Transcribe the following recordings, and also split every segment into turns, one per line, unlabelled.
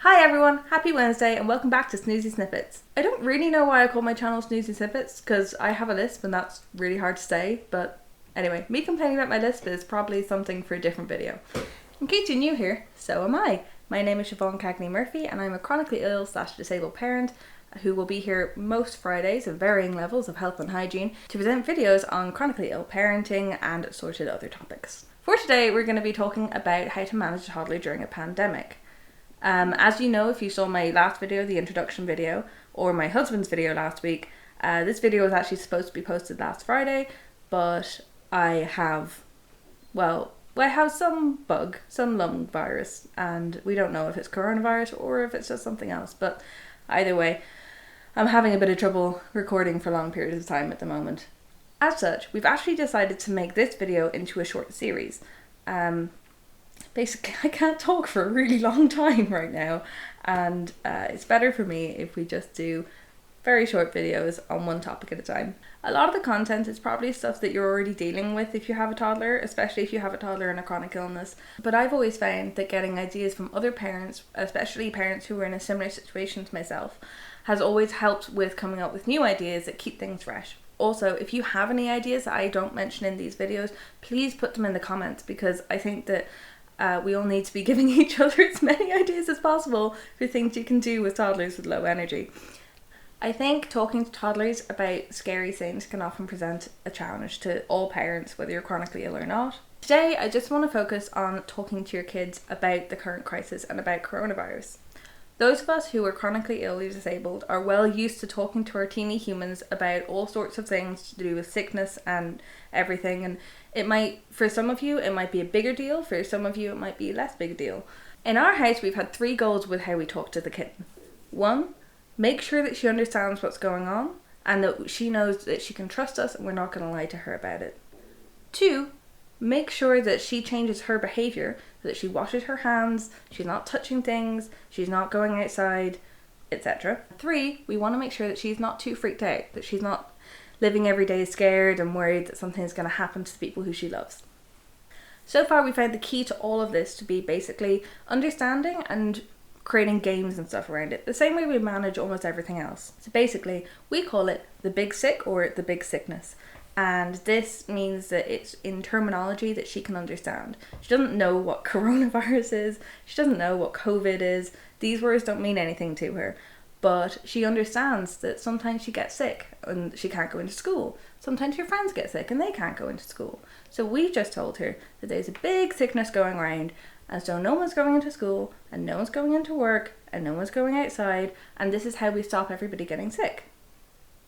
Hi everyone, happy Wednesday and welcome back to Snoozy Snippets. I don't really know why I call my channel Snoozy Snippets because I have a lisp and that's really hard to say, but anyway, me complaining about my lisp is probably something for a different video. In case you're new here, so am I. My name is Siobhan Cagney Murphy and I'm a chronically ill / disabled parent who will be here most Fridays of varying levels of health and hygiene to present videos on chronically ill parenting and assorted other topics. For today we're going to be talking about how to manage a toddler during a pandemic. As you know, if you saw my last video, the introduction video, or my husband's video last week, this video was actually supposed to be posted last Friday, but I have some bug, some lung virus, and we don't know if it's coronavirus or if it's just something else, but either way, I'm having a bit of trouble recording for long periods of time at the moment. As such, we've actually decided to make this video into a short series. Basically, I can't talk for a really long time right now, and it's better for me if we just do very short videos on one topic at a time. A lot of the content is probably stuff that you're already dealing with if you have a toddler, especially if you have a toddler in a chronic illness. But I've always found that getting ideas from other parents, especially parents who are in a similar situation to myself, has always helped with coming up with new ideas that keep things fresh. Also, if you have any ideas that I don't mention in these videos, please put them in the comments, because I think that we all need to be giving each other as many ideas as possible for things you can do with toddlers with low energy. I think talking to toddlers about scary things can often present a challenge to all parents, whether you're chronically ill or not. Today, I just want to focus on talking to your kids about the current crisis and about coronavirus. Those of us who are chronically ill or disabled are well used to talking to our teeny humans about all sorts of things to do with sickness and everything, and it might, for some of you, it might be a bigger deal, for some of you it might be a less big deal. In our house, we've had 3 goals with how we talk to the kitten. 1, make sure that she understands what's going on and that she knows that she can trust us and we're not going to lie to her about it. 2, make sure that she changes her behaviour, that she washes her hands, she's not touching things, she's not going outside, etc. 3, we want to make sure that she's not too freaked out, that she's not living every day scared and worried that something's going to happen to the people who she loves. So far we found the key to all of this to be basically understanding and creating games and stuff around it, the same way we manage almost everything else. So basically we call it the big sick or the big sickness, and this means that it's in terminology that she can understand. She doesn't know what coronavirus is, she doesn't know what COVID is, these words don't mean anything to her. But she understands that sometimes she gets sick and she can't go into school. Sometimes her friends get sick and they can't go into school. So we've just told her that there's a big sickness going around, and so no one's going into school and no one's going into work and no one's going outside, and this is how we stop everybody getting sick.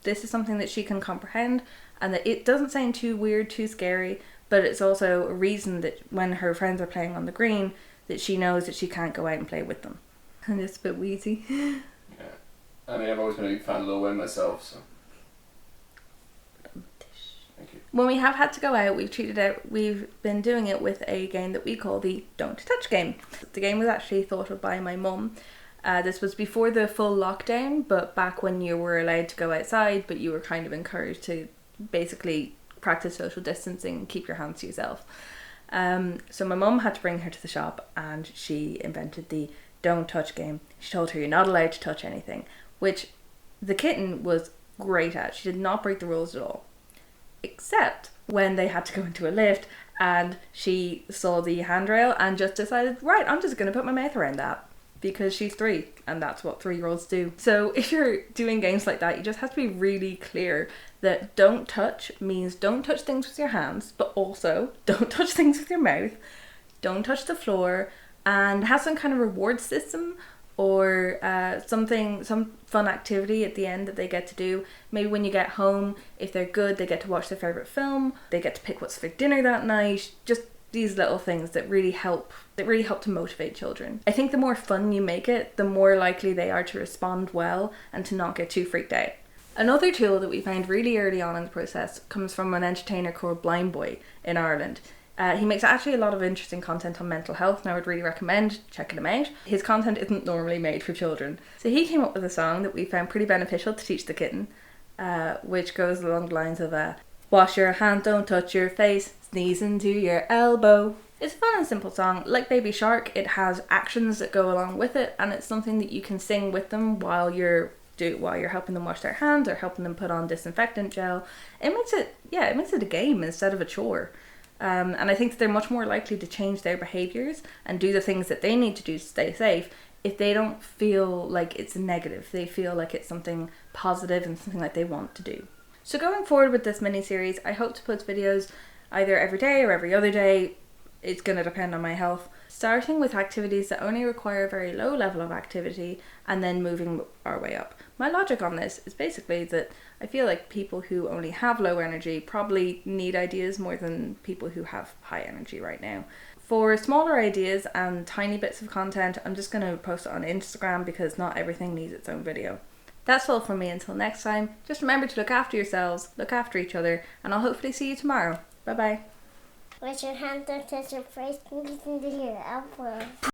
This is something that she can comprehend, and that it doesn't sound too weird, too scary, but it's also a reason that when her friends are playing on the green, that she knows that she can't go out and play with them. I'm just a bit wheezy.
I mean, I've always been a big fan of Lil Wayne myself, so. Thank you.
When we have had to go out, we've been doing it with a game that we call the Don't Touch game. The game was actually thought of by my mum. This was before the full lockdown, but back when you were allowed to go outside, but you were kind of encouraged to basically practice social distancing and keep your hands to yourself. So my mum had to bring her to the shop and she invented the Don't Touch game. She told her you're not allowed to touch anything, which the kitten was great at. She did not break the rules at all. Except when they had to go into a lift and she saw the handrail and just decided, right, I'm just going to put my mouth around that, because she's 3 and that's what 3-year-olds do. So if you're doing games like that, you just have to be really clear that don't touch means don't touch things with your hands, but also don't touch things with your mouth, don't touch the floor, and have some kind of reward system or some fun activity at the end that they get to do. Maybe when you get home, if they're good, they get to watch their favourite film, they get to pick what's for dinner that night, just these little things that really help to motivate children. I think the more fun you make it, the more likely they are to respond well and to not get too freaked out. Another tool that we found really early on in the process comes from an entertainer called Blind Boy in Ireland. He makes actually a lot of interesting content on mental health, and I would really recommend checking him out. His content isn't normally made for children. So he came up with a song that we found pretty beneficial to teach the kitten, which goes along the lines of wash your hands, don't touch your face, sneeze into your elbow. It's a fun and simple song. Like Baby Shark, it has actions that go along with it, and it's something that you can sing with them while you're helping them wash their hands or helping them put on disinfectant gel. It makes it a game instead of a chore. And I think that they're much more likely to change their behaviours and do the things that they need to do to stay safe if they don't feel like it's negative. They feel like it's something positive and something that they want to do. So going forward with this mini-series, I hope to post videos either every day or every other day. It's going to depend on my health. Starting with activities that only require a very low level of activity and then moving our way up. My logic on this is basically that I feel like people who only have low energy probably need ideas more than people who have high energy right now. For smaller ideas and tiny bits of content, I'm just going to post it on Instagram because not everything needs its own video. That's all from me until next time. Just remember to look after yourselves, look after each other, and I'll hopefully see you tomorrow. Bye bye.
Wash your hands, don't touch your face, and listen to your elbows.